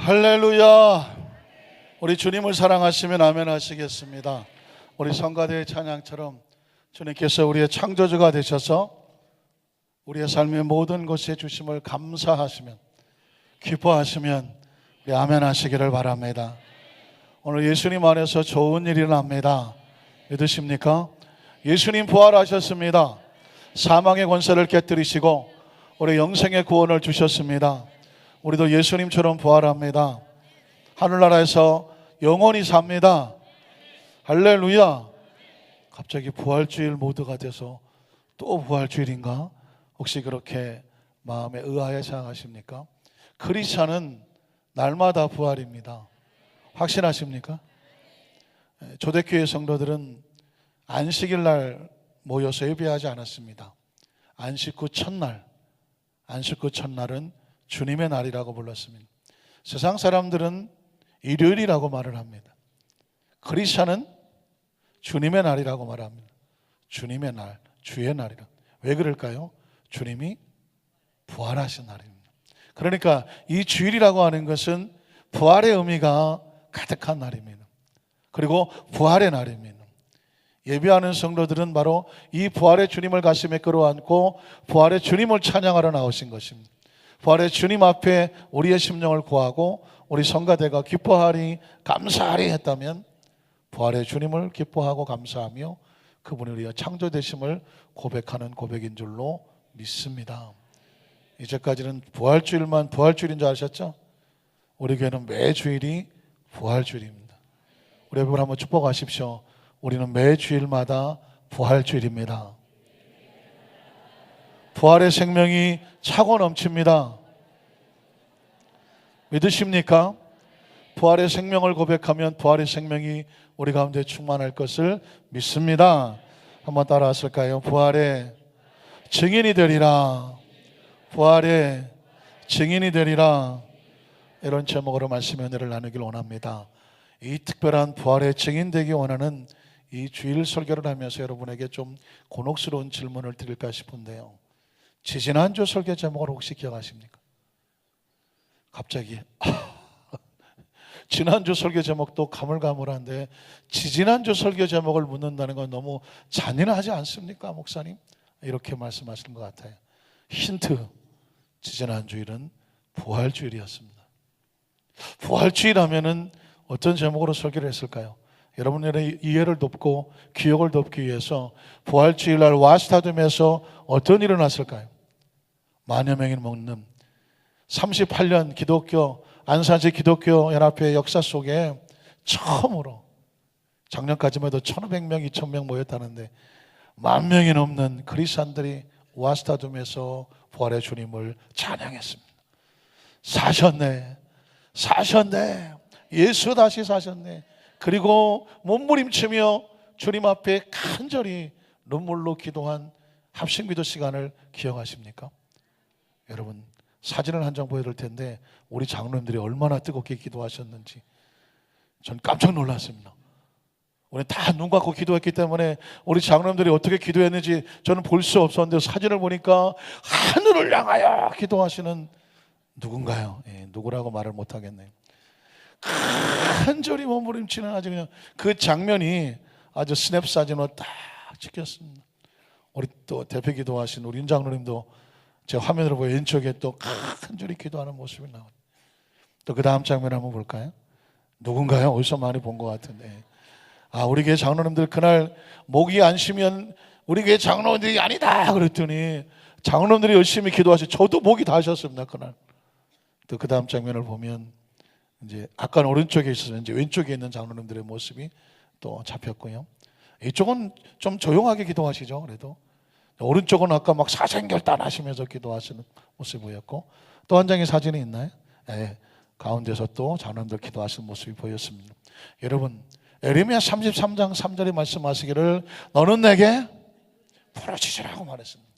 할렐루야. 우리 주님을 사랑하시면 아멘 하시겠습니다. 우리 성가대의 찬양처럼 주님께서 우리의 창조주가 되셔서 우리의 삶의 모든 것에 주심을 감사하시면, 기뻐하시면 우리 아멘 하시기를 바랍니다. 오늘 예수님 안에서 좋은 일이 납니다. 믿으십니까? 예수님 부활하셨습니다. 사망의 권세를 깨뜨리시고 우리 영생의 구원을 주셨습니다. 우리도 예수님처럼 부활합니다. 하늘나라에서 영원히 삽니다. 할렐루야. 갑자기 부활주일 모드가 돼서 또 부활주일인가? 혹시 그렇게 마음에 의아해 생각하십니까? 크리스찬은 날마다 부활입니다. 확신하십니까? 초대교회 성도들은 안식일 날 모여서 예배하지 않았습니다. 안식 후 첫날은 주님의 날이라고 불렀습니다. 세상 사람들은 일요일이라고 말을 합니다. 크리스찬은 주님의 날이라고 말합니다. 주님의 날, 주의 날이라. 왜 그럴까요? 주님이 부활하신 날입니다. 그러니까 이 주일이라고 하는 것은 부활의 의미가 가득한 날입니다. 그리고 부활의 날입니다. 예배하는 성도들은 바로 이 부활의 주님을 가슴에 끌어안고 부활의 주님을 찬양하러 나오신 것입니다. 부활의 주님 앞에 우리의 심령을 구하고 우리 성가대가 기뻐하리 감사하리 했다면 부활의 주님을 기뻐하고 감사하며 그분이 우리의 창조되심을 고백하는 고백인 줄로 믿습니다. 이제까지는 부활주일만 부활주일인 줄 아셨죠? 우리 교회는 매 주일이 부활주일입니다. 우리 여러분 한번 축복하십시오. 우리는 매 주일마다 부활주일입니다. 부활의 생명이 차고 넘칩니다. 믿으십니까? 부활의 생명을 고백하면 부활의 생명이 우리 가운데 충만할 것을 믿습니다. 한번 따라 하실까요? 부활의 증인이 되리라. 부활의 증인이 되리라. 이런 제목으로 말씀의 은혜를 나누길 원합니다. 이 특별한 부활의 증인 되기 원하는 이 주일 설교를 하면서 여러분에게 좀 곤혹스러운 질문을 드릴까 싶은데요. 지지난주 설교 제목을 혹시 기억하십니까? 갑자기 지난주 설교 제목도 가물가물한데 지지난주 설교 제목을 묻는다는 건 너무 잔인하지 않습니까, 목사님? 이렇게 말씀하시는 것 같아요. 힌트, 지지난주일은 부활주일이었습니다. 부활주일 하면은 어떤 제목으로 설교를 했을까요? 여러분들의 이해를 돕고 기억을 돕기 위해서 부활주일날 와스타둠에서 어떤 일이 났을까요? 만여 명이 먹는 38년 기독교 안산시 기독교 연합회 역사 속에 처음으로 작년까지만 해도 1,500명, 2,000명 모였다는데 10,000명이 넘는 그리스도인들이 와스타둠에서 부활의 주님을 찬양했습니다. 사셨네. 예수 다시 사셨네. 그리고 몸부림치며 주님 앞에 간절히 눈물로 기도한 합심기도 시간을 기억하십니까? 여러분 사진을 한 장 보여드릴 텐데 우리 장로님들이 얼마나 뜨겁게 기도하셨는지 전 깜짝 놀랐습니다. 우리 다 눈 감고 기도했기 때문에 우리 장로님들이 어떻게 기도했는지 저는 볼 수 없었는데 사진을 보니까 하늘을 향하여 기도하시는 누군가요? 누구라고 말을 못하겠네요. 간절히 몸부림치는 아주 그냥 그 장면이 아주 스냅 사진으로 딱 찍혔습니다. 우리 또 대표 기도하신 우리 윤 장로님도 제 화면으로 보여 왼쪽에 또 간절히 기도하는 모습이 나와요. 또 그 다음 장면 한번 볼까요? 누군가요? 어디서 많이 본 것 같은데. 우리 교회 장로님들 그날 목이 안 쉬면 우리 교회 장로님들이 아니다 그랬더니 장로님들이 열심히 기도하시. 저도 목이 다 하셨습니다 그날. 또 그 다음 장면을 보면 이제 아까는 오른쪽에 있어서 이제 왼쪽에 있는 장로님들의 모습이 또 잡혔고요. 이쪽은 좀 조용하게 기도하시죠. 그래도 오른쪽은 아까 막 사생결단 하시면서 기도하시는 모습이 보였고 또 한 장의 사진이 있나요? 가운데서 또 장로님들 기도하시는 모습이 보였습니다. 여러분 에레미야 33장 3절에 말씀하시기를 너는 내게 부르짖으라고 말했습니다.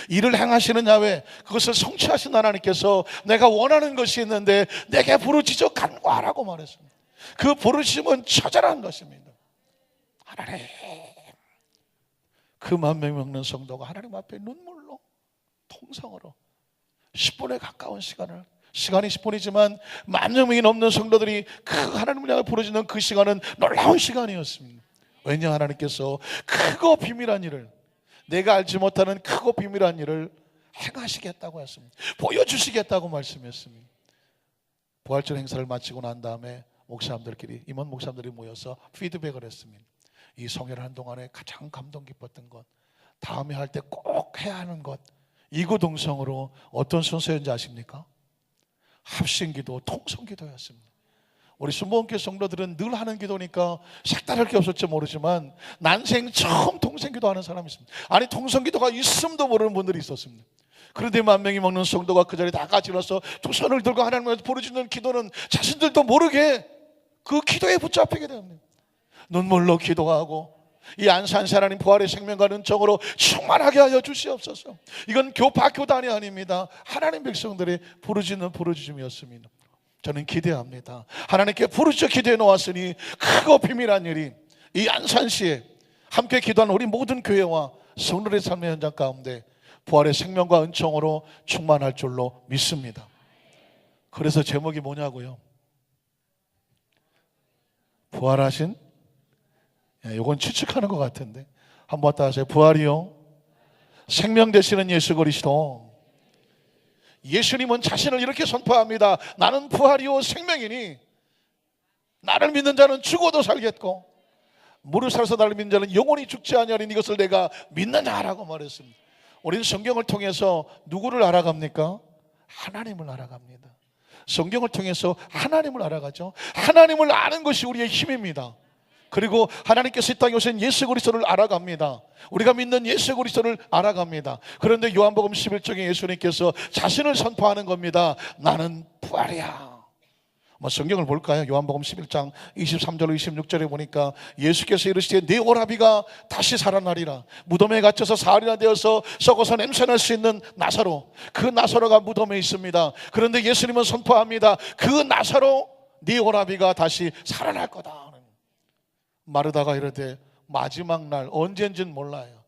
일을 행하시는 야훼, 그것을 성취하신 하나님께서 내가 원하는 것이 있는데 내게 부르짖어 간구하라고 말했습니다. 그 부르짖음은 처절한 것입니다. 하나님, 그 10,000명 먹는 성도가 하나님 앞에 눈물로 통성으로 10분에 가까운 시간을 시간이 10분이지만 만여 명이 넘는 성도들이 그 하나님을 향해 부르짖는 그 시간은 놀라운 시간이었습니다. 왜냐, 하나님께서 크고 비밀한 일을, 내가 알지 못하는 크고 비밀한 일을 행하시겠다고 했습니다. 보여주시겠다고 말씀했습니다. 부활절 행사를 마치고 난 다음에 목사님들끼리, 임원 목사님들이 모여서 피드백을 했습니다. 이 성회를 한동안에 가장 감동 깊었던 것, 다음에 할 때 꼭 해야 하는 것, 이구동성으로 어떤 순서였는지 아십니까? 합심기도, 통성기도였습니다. 우리 순복음교회 성도들은 늘 하는 기도니까 색다를 게 없을지 모르지만 난생 처음 통성기도 하는 사람이 있습니다. 아니, 통성기도가 있음도 모르는 분들이 있었습니다. 그런데 10,000명이 먹는 성도가 그 자리에 다 같이 일어서 두 손을 들고 하나님을 부르짖는 기도는 자신들도 모르게 그 기도에 붙잡히게 됩니다. 눈물로 기도하고, 이 안산시 하나님 부활의 생명과 은총으로 충만하게 하여 주시옵소서. 이건 교파 교단이 아닙니다. 하나님 백성들의 부르짖는 부르짖음이었습니다. 저는 기대합니다. 하나님께 부르짖어 기도해 놓았으니 크고 비밀한 일이 이 안산시에 함께 기도하는 우리 모든 교회와 성도의 삶의 현장 가운데 부활의 생명과 은총으로 충만할 줄로 믿습니다. 그래서 제목이 뭐냐고요? 부활하신, 이건 추측하는 것 같은데 한번 더 하세요. 부활이요, 생명 되시는 예수 그리스도. 예수님은 자신을 이렇게 선포합니다. 나는 부활이요 생명이니 나를 믿는 자는 죽어도 살겠고 무릇 살아서 나를 믿는 자는 영원히 죽지 아니하리니 이것을 내가 믿느냐라고 말했습니다. 우리는 성경을 통해서 누구를 알아갑니까? 하나님을 알아갑니다. 성경을 통해서 하나님을 알아가죠. 하나님을 아는 것이 우리의 힘입니다. 그리고 하나님께서 이 땅에 오신 예수 그리스도를 알아갑니다. 우리가 믿는 예수 그리스도를 알아갑니다. 그런데 요한복음 11장에 예수님께서 자신을 선포하는 겁니다. 나는 부활이야. 성경을 볼까요? 요한복음 11장 23절로 26절에 보니까 예수께서 이르시되 네 오라비가 다시 살아나리라. 무덤에 갇혀서 사흘이나 되어서 썩어서 냄새날 수 있는 나사로, 그 나사로가 무덤에 있습니다. 그런데 예수님은 선포합니다. 그 나사로, 네 오라비가 다시 살아날 거다. 마르다가 이르되 마지막 날, 언젠지는 몰라요.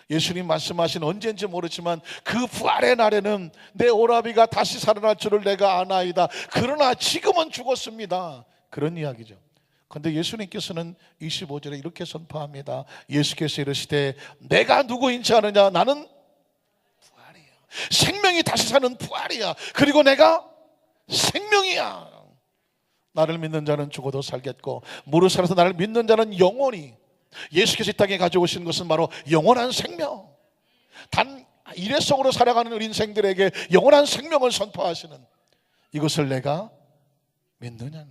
예수님 말씀하신 언젠지 모르지만 그 부활의 날에는 내 오라비가 다시 살아날 줄을 내가 아나이다. 그러나 지금은 죽었습니다. 그런 이야기죠. 그런데 예수님께서는 25절에 이렇게 선포합니다. 예수께서 이르시되 내가 누구인지 아느냐? 나는 부활이야. 생명이 다시 사는 부활이야. 그리고 내가 생명이야. 나를 믿는 자는 죽어도 살겠고 무릇 살아서 나를 믿는 자는 영원히. 예수께서 이 땅에 가져오신 것은 바로 영원한 생명, 단 일회성으로 살아가는 우리 인생들에게 영원한 생명을 선포하시는, 이것을 내가 믿느냐.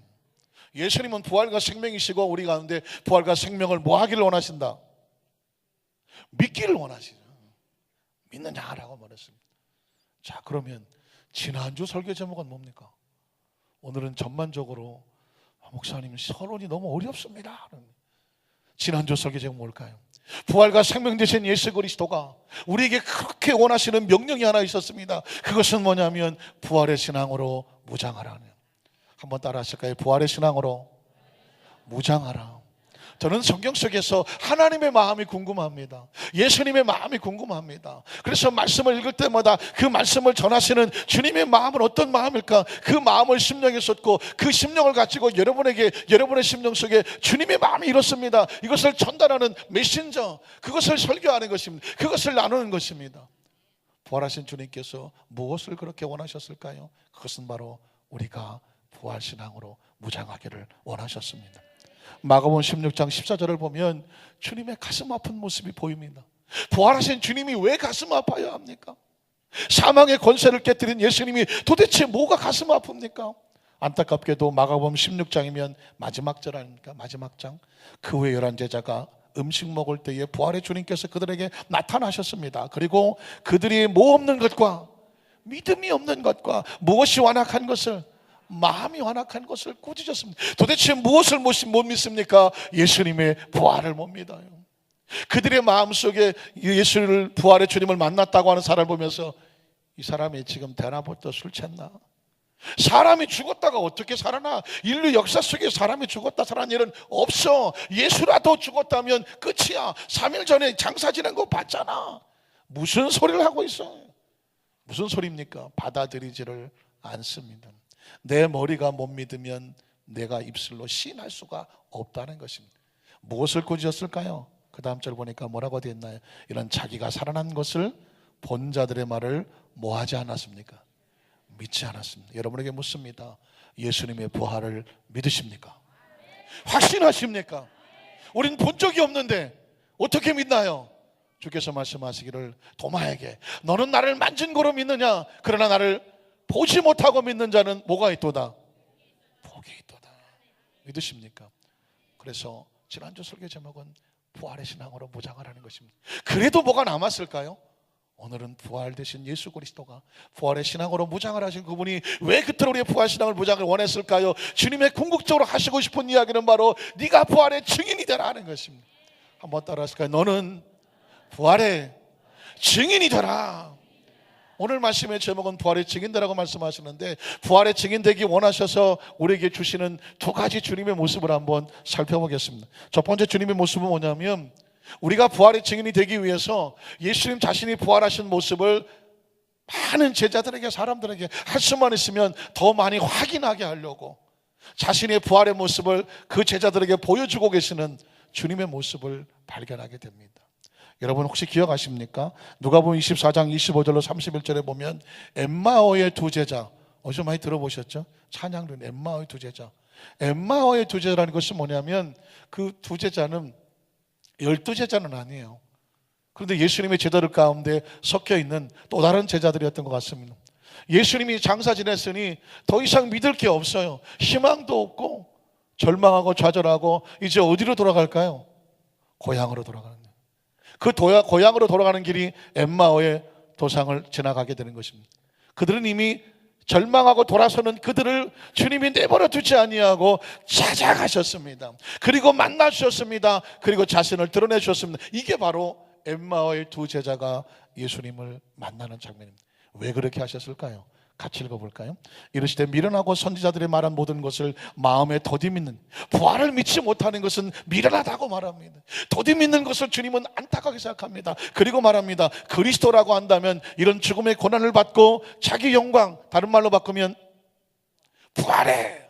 예수님은 부활과 생명이시고 우리 가운데 부활과 생명을 뭐 하기를 원하신다? 믿기를 원하시죠. 믿느냐라고 말했습니다. 자, 그러면 지난주 설교 제목은 뭡니까? 오늘은 전반적으로 목사님 서론이 너무 어렵습니다. 지난주 설교 제목 뭘까요? 부활과 생명 되신 예수 그리스도가 우리에게 그렇게 원하시는 명령이 하나 있었습니다. 그것은 뭐냐면 부활의 신앙으로 무장하라는. 한번 따라 하실까요? 부활의 신앙으로 무장하라. 저는 성경 속에서 하나님의 마음이 궁금합니다. 예수님의 마음이 궁금합니다. 그래서 말씀을 읽을 때마다 그 말씀을 전하시는 주님의 마음은 어떤 마음일까? 그 마음을 심령에 쏟고 그 심령을 가지고 여러분에게, 여러분의 심령 속에 주님의 마음이 이렇습니다. 이것을 전달하는 메신저, 그것을 설교하는 것입니다. 그것을 나누는 것입니다. 부활하신 주님께서 무엇을 그렇게 원하셨을까요? 그것은 바로 우리가 부활신앙으로 무장하기를 원하셨습니다. 마가복음 16장 14절을 보면 주님의 가슴 아픈 모습이 보입니다. 부활하신 주님이 왜 가슴 아파야 합니까? 사망의 권세를 깨뜨린 예수님이 도대체 뭐가 가슴 아픕니까? 안타깝게도 마가복음 16장이면 마지막 절 아닙니까? 마지막 장. 그 후에 11제자가 음식 먹을 때에 부활의 주님께서 그들에게 나타나셨습니다. 그리고 그들이 뭐 없는 것과 믿음이 없는 것과 무엇이 완악한 것을, 마음이 완악한 것을 꾸짖었습니다. 도대체 무엇을 못 믿습니까? 예수님의 부활을 못 믿어요. 그들의 마음속에 예수를, 부활의 주님을 만났다고 하는 사람을 보면서 이 사람이 지금 대낮부터 술 챘나? 사람이 죽었다가 어떻게 살아나? 인류 역사 속에 사람이 죽었다 살아난 일은 없어. 예수라도 죽었다면 끝이야. 3일 전에 장사 지낸 거 봤잖아. 무슨 소리를 하고 있어? 무슨 소리입니까? 받아들이지를 않습니다. 내 머리가 못 믿으면 내가 입술로 시인할 수가 없다는 것입니다. 무엇을 꾸짖었을까요? 그 다음 절 보니까 뭐라고 되어 있나요? 이런 자기가 살아난 것을 본 자들의 말을 뭐하지 않았습니까? 믿지 않았습니다. 여러분에게 묻습니다. 예수님의 부활을 믿으십니까? 확신하십니까? 우린 본 적이 없는데 어떻게 믿나요? 주께서 말씀하시기를 도마에게 너는 나를 만진 거로 믿느냐? 그러나 나를 보지 못하고 믿는 자는 뭐가 있도다? 복이 있도다. 믿으십니까? 그래서 지난주 설교 제목은 부활의 신앙으로 무장을 하는 것입니다. 그래도 뭐가 남았을까요? 오늘은 부활 되신 예수 그리스도가 부활의 신앙으로 무장을 하신 그분이 왜 그토록 우리의 부활 신앙을 무장을 원했을까요? 주님의 궁극적으로 하시고 싶은 이야기는 바로 네가 부활의 증인이 되라 하는 것입니다. 한번 따라 하실까요? 너는 부활의 증인이 되라. 오늘 말씀의 제목은 부활의 증인되라고 말씀하시는데, 부활의 증인되기 원하셔서 우리에게 주시는 두 가지 주님의 모습을 한번 살펴보겠습니다. 첫 번째 주님의 모습은 뭐냐면, 우리가 부활의 증인이 되기 위해서 예수님 자신이 부활하신 모습을 많은 제자들에게, 사람들에게 할 수만 있으면 더 많이 확인하게 하려고 자신의 부활의 모습을 그 제자들에게 보여주고 계시는 주님의 모습을 발견하게 됩니다. 여러분 혹시 기억하십니까? 누가복음 24장 25절로 31절에 보면 엠마오의 두 제자, 어디서 많이 들어보셨죠? 찬양된 엠마오의 두 제자. 엠마오의 두 제자라는 것이 뭐냐면, 그 두 제자는 12제자는 아니에요. 그런데 예수님의 제자들 가운데 섞여 있는 또 다른 제자들이었던 것 같습니다. 예수님이 장사 지냈으니 더 이상 믿을 게 없어요. 희망도 없고 절망하고 좌절하고 이제 어디로 돌아갈까요? 고향으로 돌아가는 거예요. 그 고향으로 돌아가는 길이 엠마오의 도상을 지나가게 되는 것입니다. 그들은 이미 절망하고 돌아서는 그들을 주님이 내버려 두지 아니하고 찾아가셨습니다. 그리고 만나 주셨습니다. 그리고 자신을 드러내 주셨습니다. 이게 바로 엠마오의 두 제자가 예수님을 만나는 장면입니다. 왜 그렇게 하셨을까요? 같이 읽어볼까요? 이르시되 미련하고 선지자들이 말한 모든 것을 마음에 더디 믿는, 부활을 믿지 못하는 것은 미련하다고 말합니다. 더디 믿는 것을 주님은 안타깝게 생각합니다. 그리고 말합니다. 그리스도라고 한다면 이런 죽음의 고난을 받고 자기 영광, 다른 말로 바꾸면 부활에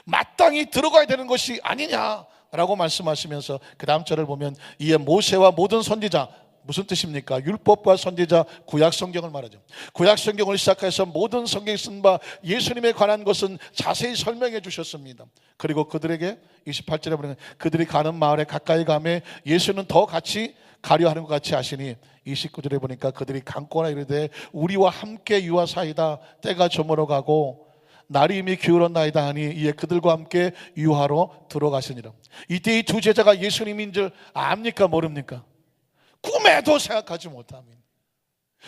마땅히 들어가야 되는 것이 아니냐라고 말씀하시면서 그 다음 절을 보면 이에 모세와 모든 선지자, 무슨 뜻입니까? 율법과 선지자, 구약 성경을 말하죠. 구약 성경을 시작해서 모든 성경에 쓴 바 예수님에 관한 것은 자세히 설명해 주셨습니다. 그리고 그들에게 28절에 보면 그들이 가는 마을에 가까이 가매 예수는 더 같이 가려 하는 것 같이 하시니, 29절에 보니까 그들이 강권하 이르되 우리와 함께 유하사이다. 때가 저물어 가고 날이 이미 기울었나이다 하니 이에 그들과 함께 유하로 들어가시니라. 이때 이 두 제자가 예수님인 줄 압니까? 모릅니까? 꿈에도 생각하지 못합니다.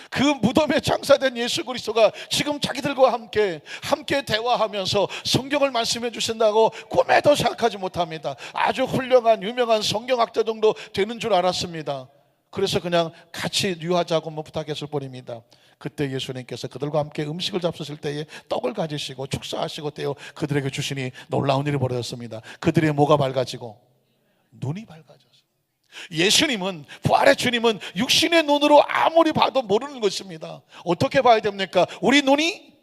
그 무덤에 장사된 예수 그리스도가 지금 자기들과 함께 대화하면서 성경을 말씀해 주신다고 꿈에도 생각하지 못합니다. 아주 훌륭한 유명한 성경학자 정도 되는 줄 알았습니다. 그래서 그냥 같이 유하자고 부탁했을 뿐입니다. 그때 예수님께서 그들과 함께 음식을 잡수실 때에 떡을 가지시고 축사하시고 떼어 그들에게 주시니 놀라운 일이 벌어졌습니다. 그들의 뭐가 밝아지고 눈이 밝아졌어요. 예수님은, 부활의 주님은 육신의 눈으로 아무리 봐도 모르는 것입니다. 어떻게 봐야 됩니까? 우리 눈이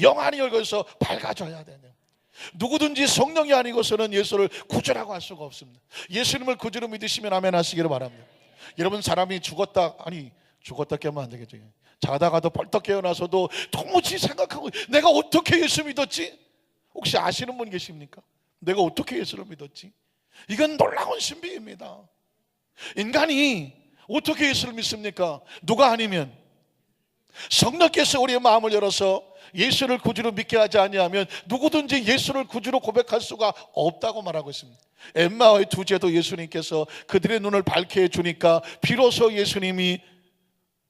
영안이 열려서 밝아져야 돼요. 누구든지 성령이 아니고서는 예수를 구주라고 할 수가 없습니다. 예수님을 구주로 믿으시면 아멘 하시기를 바랍니다. 여러분, 사람이 죽었다 깨면 안 되겠죠. 자다가도 벌떡 깨어나서도 도무지 생각하고 내가 어떻게 예수 믿었지? 혹시 아시는 분 계십니까? 내가 어떻게 예수를 믿었지? 이건 놀라운 신비입니다. 인간이 어떻게 예수를 믿습니까? 누가 아니면 성령께서 우리의 마음을 열어서 예수를 구주로 믿게 하지 아니하면 누구든지 예수를 구주로 고백할 수가 없다고 말하고 있습니다. 엠마오의 두 제도 예수님께서 그들의 눈을 밝게 해주니까 비로소 예수님이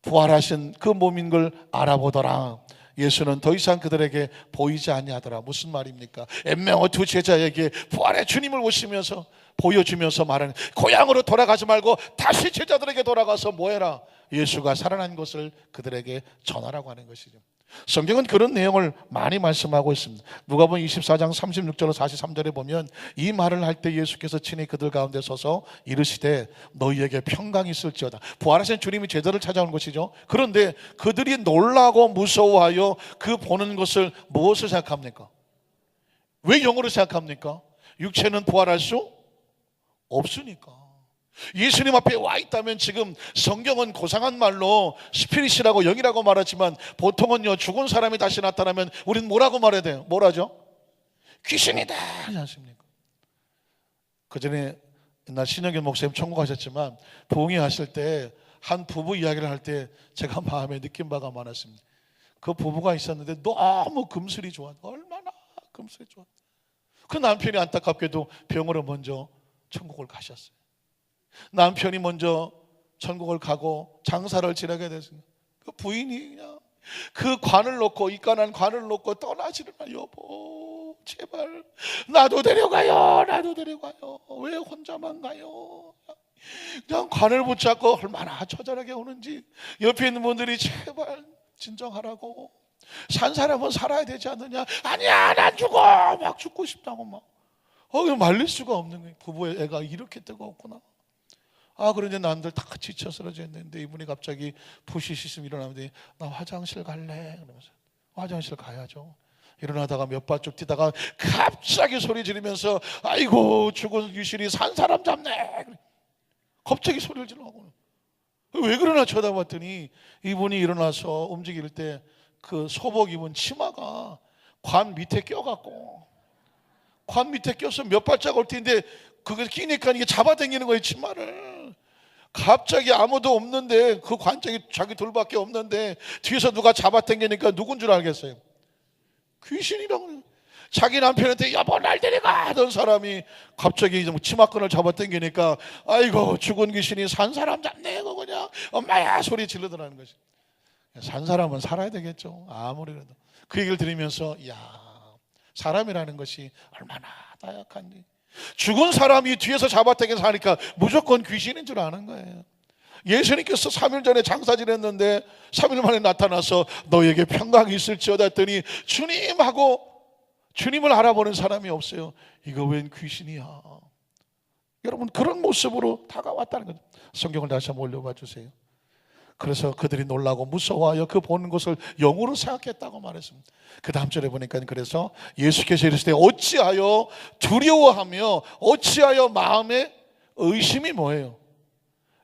부활하신 그 몸인 걸 알아보더라. 예수는 더 이상 그들에게 보이지 아니하더라. 무슨 말입니까? 엠마오 두 제자에게 부활의 주님을 오시면서 보여주면서 말하는, 고향으로 돌아가지 말고 다시 제자들에게 돌아가서 뭐해라? 예수가 살아난 것을 그들에게 전하라고 하는 것이죠. 성경은 그런 내용을 많이 말씀하고 있습니다. 누가복음 24장 36절로 43절에 보면 이 말을 할 때 예수께서 친히 그들 가운데 서서 이르시되 너희에게 평강이 있을지어다. 부활하신 주님이 제자를 찾아온 것이죠. 그런데 그들이 놀라고 무서워하여 그 보는 것을 무엇을 생각합니까? 왜 영으로 생각합니까? 육체는 부활할 수 없으니까. 예수님 앞에 와 있다면 지금 성경은 고상한 말로 스피릿이라고 영이라고 말하지만 보통은요, 죽은 사람이 다시 나타나면 우리는 뭐라고 말해야 돼요? 뭐라죠? 귀신이다 하지 않습니까? 그 전에 옛날 신영균 목사님 천국하셨지만 부흥회하실 때 한 부부 이야기를 할 때 제가 마음에 느낀 바가 많았습니다. 그 부부가 있었는데 너무 금슬이 좋아. 얼마나 금슬이 좋아. 그 남편이 안타깝게도 병으로 먼저 천국을 가셨어요. 남편이 먼저 천국을 가고 장사를 지내게 됐습니다. 그 부인이 그냥 그 관을 놓고, 이간한 관을 놓고 떠나지를 마. 여보 제발 나도 데려가요, 나도 데려가요. 왜 혼자만 가요? 그냥 관을 붙잡고 얼마나 처절하게 오는지. 옆에 있는 분들이 제발 진정하라고, 산 사람은 살아야 되지 않느냐. 아니야 난 죽어, 막 죽고 싶다고 막 말릴 수가 없는 거예요. 부부의 애가 이렇게 뜨거웠구나. 그런데 남들 다 지쳐 쓰러져 있는데 이분이 갑자기 푸시시스 일어나는데 나 화장실 갈래 그러면서 화장실 가야죠. 일어나다가 몇 발쭉 뛰다가 갑자기 소리 지르면서 아이고 죽은 귀신이 산 사람 잡네. 갑자기 소리를 지르고 왜 그러나 쳐다봤더니 이분이 일어나서 움직일 때 그 소복 입은 치마가 관 밑에 껴갖고, 관 밑에 껴서 몇 발짝 올 텐데 그거 끼니까 이게 잡아당기는 거예요, 치마를. 갑자기 아무도 없는데, 그 관짝이 자기 둘밖에 없는데 뒤에서 누가 잡아당기니까 누군 줄 알겠어요? 귀신이라고. 자기 남편한테 여보 날 데려가 하던 사람이 갑자기 치마끈을 잡아당기니까 아이고 죽은 귀신이 산 사람 잡네 그거 그냥 엄마야 소리 지르더라는 것이. 산 사람은 살아야 되겠죠, 아무래도. 그 얘기를 들으면서 사람이라는 것이 얼마나 나약한지. 죽은 사람이 뒤에서 잡아당겨서 하니까 무조건 귀신인 줄 아는 거예요. 예수님께서 3일 전에 장사 지냈는데 3일 만에 나타나서 너에게 평강이 있을지어다 했더니 주님을 알아보는 사람이 없어요. 이거 웬 귀신이야. 여러분 그런 모습으로 다가왔다는 거죠. 성경을 다시 한번 올려봐 주세요. 그래서 그들이 놀라고 무서워하여 그 보는 것을 영으로 생각했다고 말했습니다. 그 다음 절에 보니까 그래서 예수께서 이르시되 어찌하여 두려워하며 어찌하여 마음에 의심이 뭐예요?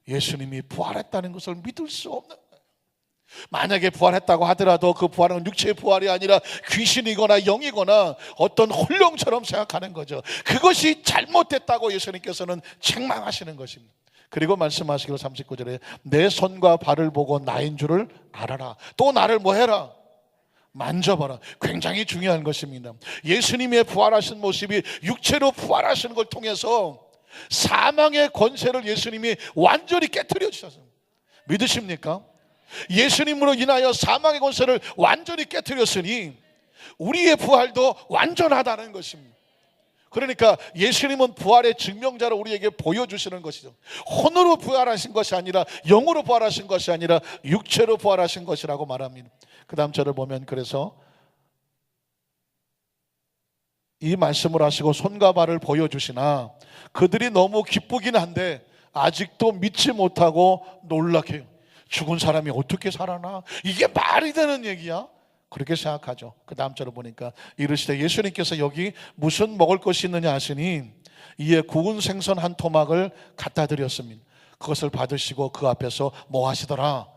예수님이 부활했다는 것을 믿을 수 없는 거예요. 만약에 부활했다고 하더라도 그 부활은 육체의 부활이 아니라 귀신이거나 영이거나 어떤 혼령처럼 생각하는 거죠. 그것이 잘못됐다고 예수님께서는 책망하시는 것입니다. 그리고 말씀하시기로 39절에 내 손과 발을 보고 나인 줄을 알아라. 또 나를 뭐 해라? 만져봐라. 굉장히 중요한 것입니다. 예수님의 부활하신 모습이 육체로 부활하시는 걸 통해서 사망의 권세를 예수님이 완전히 깨트려 주셨습니다. 믿으십니까? 예수님으로 인하여 사망의 권세를 완전히 깨트렸으니 우리의 부활도 완전하다는 것입니다. 그러니까 예수님은 부활의 증명자로 우리에게 보여주시는 것이죠. 혼으로 부활하신 것이 아니라, 영으로 부활하신 것이 아니라 육체로 부활하신 것이라고 말합니다. 그 다음 절을 보면 그래서 이 말씀을 하시고 손과 발을 보여주시나 그들이 너무 기쁘긴 한데 아직도 믿지 못하고 놀라게요. 죽은 사람이 어떻게 살아나? 이게 말이 되는 얘기야? 그렇게 생각하죠. 그 다음 절을 보니까 이르시되 예수님께서 여기 무슨 먹을 것이 있느냐 하시니 이에 구운 생선 한 토막을 갖다 드렸습니다. 그것을 받으시고 그 앞에서 뭐 하시더라?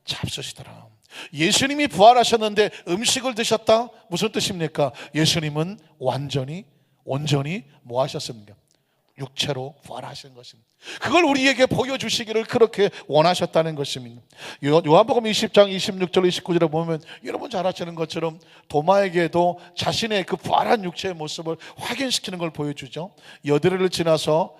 잡수시더라. 예수님이 부활하셨는데 음식을 드셨다? 무슨 뜻입니까? 예수님은 온전히 뭐 하셨습니까? 육체로 부활하신 것입니다. 그걸 우리에게 보여주시기를 그렇게 원하셨다는 것입니다. 요한복음 20장 26절 29절에 보면 여러분 잘 아시는 것처럼 도마에게도 자신의 그 부활한 육체의 모습을 확인시키는 걸 보여주죠. 여드레를 지나서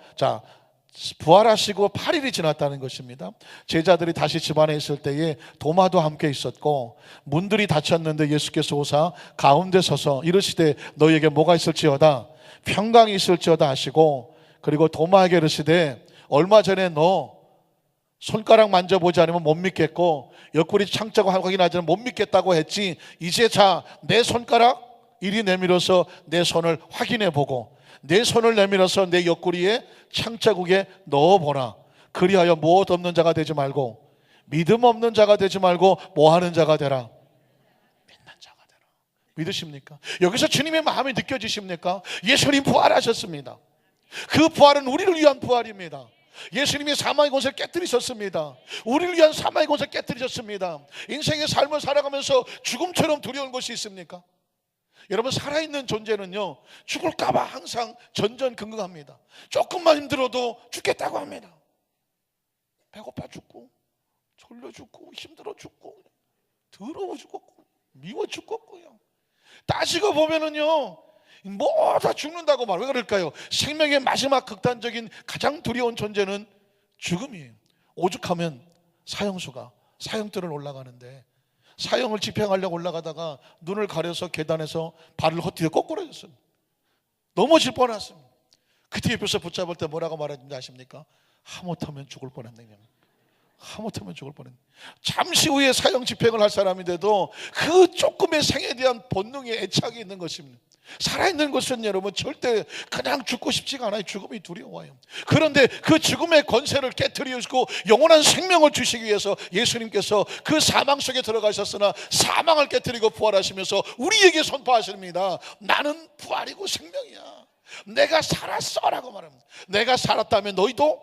부활하시고 8일이 지났다는 것입니다. 제자들이 다시 집안에 있을 때에 도마도 함께 있었고 문들이 닫혔는데 예수께서 오사 가운데 서서 이르시되 너희에게 뭐가 있을지어다? 평강이 있을지어다 하시고, 그리고 도마에게 이르시되 얼마 전에 너 손가락 만져보지 않으면 못 믿겠고 옆구리 창자고 확인하지 않으면 못 믿겠다고 했지, 이제 자, 내 손가락 이리 내밀어서 내 손을 확인해보고 내 손을 내밀어서 내 옆구리에 창자국에 넣어보라. 그리하여 무엇 없는 자가 되지 말고 믿음 없는 자가 되지 말고 뭐 하는 자가 되라? 믿는 자가 되라. 믿으십니까? 여기서 주님의 마음이 느껴지십니까? 예수님 부활하셨습니다. 그 부활은 우리를 위한 부활입니다. 예수님이 사망의 권세를 깨뜨리셨습니다. 우리를 위한 사망의 권세를 깨뜨리셨습니다. 인생의 삶을 살아가면서 죽음처럼 두려운 것이 있습니까? 여러분, 살아있는 존재는요, 죽을까봐 항상 전전긍긍합니다. 조금만 힘들어도 죽겠다고 합니다. 배고파 죽고 졸려 죽고 힘들어 죽고 더러워 죽겠고 미워 죽겠고요. 따지고 보면은요, 뭐 다 죽는다고 말. 왜 그럴까요? 생명의 마지막 극단적인 가장 두려운 존재는 죽음이에요. 오죽하면 사형수가 사형들을 올라가는데 사형을 집행하려고 올라가다가 눈을 가려서 계단에서 발을 헛디뎌 거꾸로졌습니다. 넘어질 뻔했습니다. 그때 옆에서 붙잡을 때 뭐라고 말했는지 아십니까? 하못하면 죽을 뻔했네. 하못하면 죽을 뻔했네. 잠시 후에 사형 집행을 할 사람인데도 그 조금의 생에 대한 본능의 애착이 있는 것입니다. 살아있는 것은 여러분 절대 그냥 죽고 싶지가 않아요. 죽음이 두려워요. 그런데 그 죽음의 권세를 깨트리시고 영원한 생명을 주시기 위해서 예수님께서 그 사망 속에 들어가셨으나 사망을 깨트리고 부활하시면서 우리에게 선포하십니다. 나는 부활이고 생명이야. 내가 살았어라고 말합니다. 내가 살았다면 너희도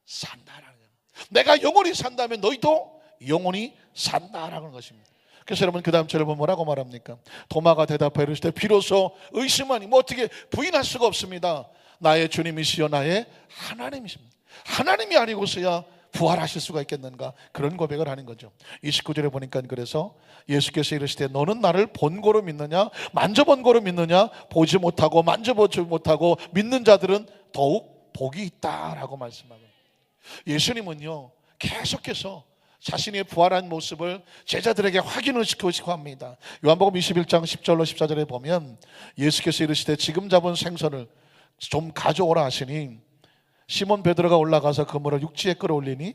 산다라는 거예요. 내가 영원히 산다면 너희도 영원히 산다라는 것입니다. 그래서 여러분 그 다음 절을 보면 뭐라고 말합니까? 도마가 대답하여 이르시되 비로소 의심하니 뭐 어떻게 부인할 수가 없습니다. 나의 주님이시여 나의 하나님이십니다. 하나님이 아니고서야 부활하실 수가 있겠는가? 그런 고백을 하는 거죠. 29절에 보니까 그래서 예수께서 이르시되 너는 나를 본 고로 믿느냐 만져본 고로 믿느냐? 보지 못하고 만져보지 못하고 믿는 자들은 더욱 복이 있다라고 말씀하고, 예수님은요 계속해서 자신의 부활한 모습을 제자들에게 확인을 시키고 합니다. 요한복음 21장 10절로 14절에 보면 예수께서 이르시되 지금 잡은 생선을 좀 가져오라 하시니 시몬 베드로가 올라가서 그물을 육지에 끌어올리니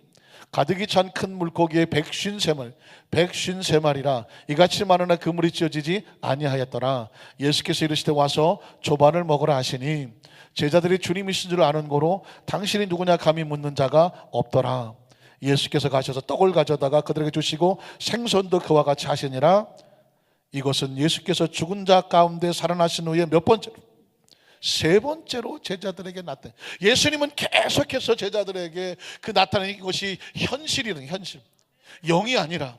가득이 찬 큰 물고기에 153마리라 이같이 많으나 그물이 찢어지지 아니하였더라. 예수께서 이르시되 와서 조반을 먹으라 하시니 제자들이 주님이신 줄 아는 고로 당신이 누구냐 감히 묻는 자가 없더라. 예수께서 가셔서 떡을 가져다가 그들에게 주시고 생선도 그와 같이 하시니라. 이것은 예수께서 죽은 자 가운데 살아나신 후에 몇 번째로? 세 번째로 제자들에게 나타나. 예수님은 계속해서 제자들에게 그 나타나는 것이 현실이는 현실, 영이 아니라,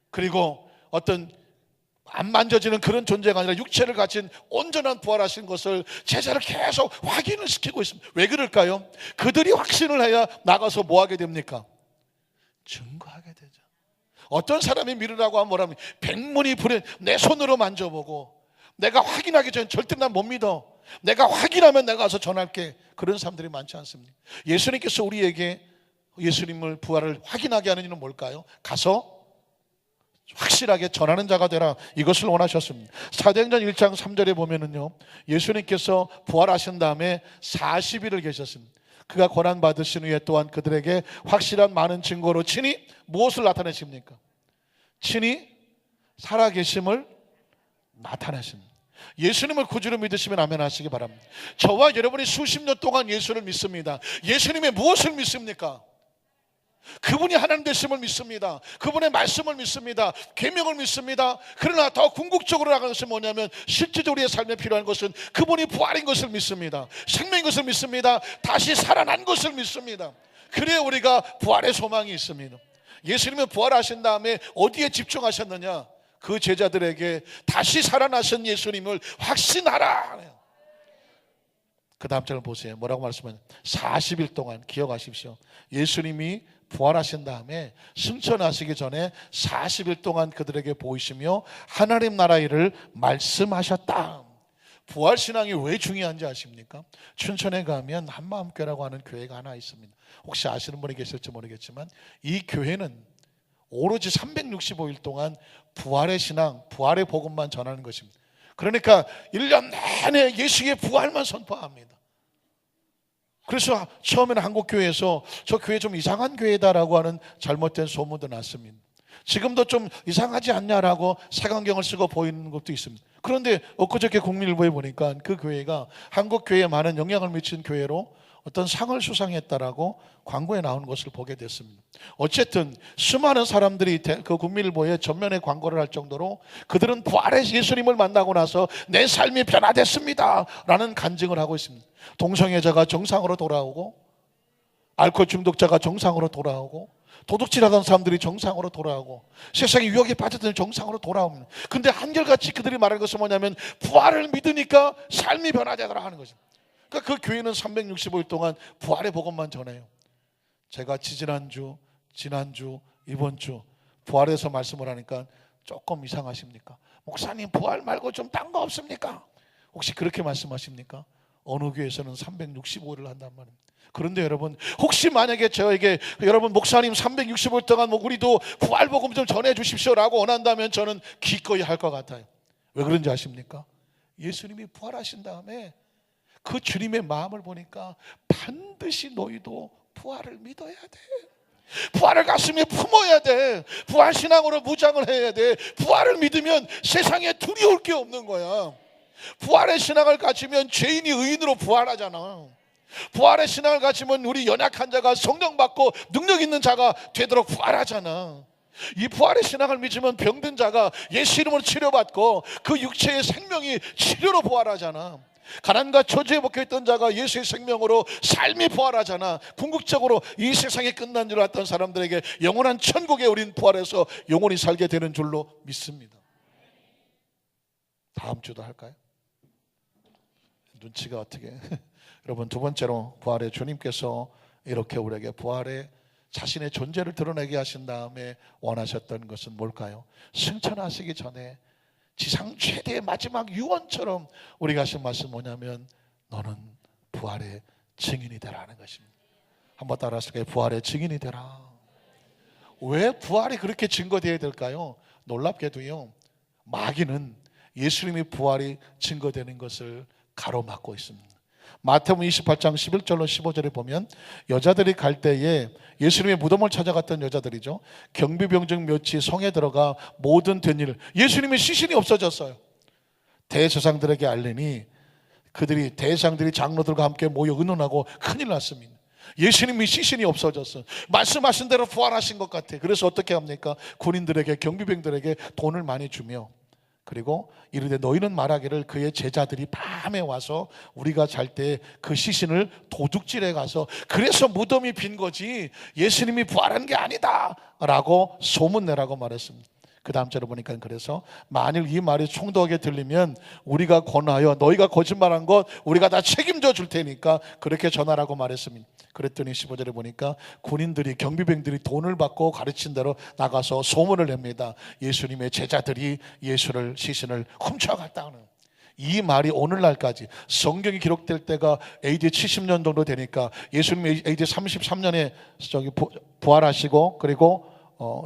그리고 어떤 안 만져지는 그런 존재가 아니라 육체를 가진 온전한 부활하신 것을 제자를 계속 확인을 시키고 있습니다. 왜 그럴까요? 그들이 확신을 해야 나가서 뭐 하게 됩니까? 증거하게 되죠. 어떤 사람이 믿으라고 하면 뭐라면 백문이 불여 내 손으로 만져보고 내가 확인하기 전에 절대 난 못 믿어. 내가 확인하면 내가 가서 전할게. 그런 사람들이 많지 않습니다. 예수님께서 우리에게 예수님을 부활을 확인하게 하는 이유는 뭘까요? 가서 확실하게 전하는 자가 되라, 이것을 원하셨습니다. 사도행전 1장 3절에 보면은요 예수님께서 부활하신 다음에 40일을 계셨습니다. 그가 고난 받으신 후에 또한 그들에게 확실한 많은 증거로 친히 무엇을 나타내십니까? 친히 살아계심을 나타내십니다. 예수님을 구주로 믿으시면 아멘 하시기 바랍니다. 저와 여러분이 수십 년 동안 예수를 믿습니다. 예수님의 무엇을 믿습니까? 그분이 하나님 되심을 믿습니다. 그분의 말씀을 믿습니다. 계명을 믿습니다. 그러나 더 궁극적으로 나가는 것은 뭐냐면 실제적으로 우리의 삶에 필요한 것은 그분이 부활인 것을 믿습니다. 생명인 것을 믿습니다. 다시 살아난 것을 믿습니다. 그래야 우리가 부활의 소망이 있습니다. 예수님은 부활하신 다음에 어디에 집중하셨느냐? 그 제자들에게 다시 살아나신 예수님을 확신하라. 그 다음 절을 보세요. 뭐라고 말씀하냐? 40일 동안 기억하십시오. 예수님이 부활하신 다음에 승천하시기 전에 40일 동안 그들에게 보이시며 하나님 나라 일을 말씀하셨다. 부활신앙이 왜 중요한지 아십니까? 춘천에 가면 한마음교회라고 하는 교회가 하나 있습니다. 혹시 아시는 분이 계실지 모르겠지만 이 교회는 오로지 365일 동안 부활의 신앙, 부활의 복음만 전하는 것입니다. 그러니까 1년 내내 예수의 부활만 선포합니다. 그래서 처음에는 한국교회에서 저 교회 좀 이상한 교회다라고 하는 잘못된 소문도 났습니다. 지금도 좀 이상하지 않냐라고 색안경을 쓰고 보이는 것도 있습니다. 그런데 엊그저께 국민일보에 보니까 그 교회가 한국 교회에 많은 영향을 미친 교회로 어떤 상을 수상했다라고 광고에 나온 것을 보게 됐습니다. 어쨌든 수많은 사람들이 그 국민일보에 전면에 광고를 할 정도로 그들은 부활의 예수님을 만나고 나서 내 삶이 변화됐습니다 라는 간증을 하고 있습니다. 동성애자가 정상으로 돌아오고, 알코올 중독자가 정상으로 돌아오고, 도둑질하던 사람들이 정상으로 돌아오고, 세상의 유혹에 빠졌던 정상으로 돌아옵니다. 근데 한결같이 그들이 말하는 것은 뭐냐면 부활을 믿으니까 삶이 변화되더라 하는 것입니다. 그러니까 그 교회는 365일 동안 부활의 복음만 전해요. 제가 지난주, 이번 주 부활에서 말씀을 하니까 조금 이상하십니까? 목사님 부활 말고 좀 딴 거 없습니까? 혹시 그렇게 말씀하십니까? 어느 교회에서는 365일을 한단 말입니다. 그런데 여러분, 혹시 만약에 저에게 여러분 목사님 365일 동안 우리도 부활 복음 좀 전해 주십시오라고 원한다면 저는 기꺼이 할 것 같아요. 왜 그런지 아십니까? 예수님이 부활하신 다음에 그 주님의 마음을 보니까 반드시 너희도 부활을 믿어야 돼. 부활을 가슴에 품어야 돼. 부활신앙으로 무장을 해야 돼. 부활을 믿으면 세상에 두려울 게 없는 거야. 부활의 신앙을 가지면 죄인이 의인으로 부활하잖아. 부활의 신앙을 가지면 우리 연약한 자가 성령 받고 능력 있는 자가 되도록 부활하잖아. 이 부활의 신앙을 믿으면 병든 자가 예수 이름으로 치료받고 그 육체의 생명이 치료로 부활하잖아. 가난과 저주에 묶여있던 자가 예수의 생명으로 삶이 부활하잖아. 궁극적으로 이 세상이 끝난 줄 알았던 사람들에게 영원한 천국에 우린 부활해서 영원히 살게 되는 줄로 믿습니다. 다음 주도 할까요? 눈치가 어떻게 여러분, 두 번째로 부활의 주님께서 이렇게 우리에게 부활의 자신의 존재를 드러내게 하신 다음에 원하셨던 것은 뭘까요? 승천하시기 전에 지상 최대의 마지막 유언처럼 우리가 하신 말씀 뭐냐면 너는 부활의 증인이 되라는 것입니다. 한번 따라하실까요? 부활의 증인이 되라. 왜 부활이 그렇게 증거되어야 될까요? 놀랍게도요, 마귀는 예수님이 부활이 증거되는 것을 가로막고 있습니다. 마태복음 28장 11절로 15절에 보면 여자들이 갈 때에 예수님의 무덤을 찾아갔던 여자들이죠. 경비병중 몇이 성에 들어가 모든 된 일을, 예수님의 시신이 없어졌어요. 대제사장들에게 알리니 그들이, 대제사장들이 장로들과 함께 모여 의논하고 큰일 났습니다. 예수님이 시신이 없어졌어. 말씀하신 대로 부활하신 것 같아. 그래서 어떻게 합니까? 군인들에게, 경비병들에게 돈을 많이 주며, 그리고 이르되 너희는 말하기를 그의 제자들이 밤에 와서 우리가 잘 때 그 시신을 도둑질해 가서 그래서 무덤이 빈 거지 예수님이 부활한 게 아니다 라고 소문내라고 말했습니다. 그 다음 절을 보니까 그래서 만일 이 말이 총독에게 들리면 우리가 권하여 너희가 거짓말한 것 우리가 다 책임져 줄 테니까 그렇게 전하라고 말했습니다. 그랬더니 15절에 보니까 군인들이, 경비병들이 돈을 받고 가르친 대로 나가서 소문을 냅니다. 예수님의 제자들이 예수를, 시신을 훔쳐갔다는. 이 말이 오늘날까지, 성경이 기록될 때가 AD 70년 정도 되니까 예수님이 AD 33년에 부활하시고 그리고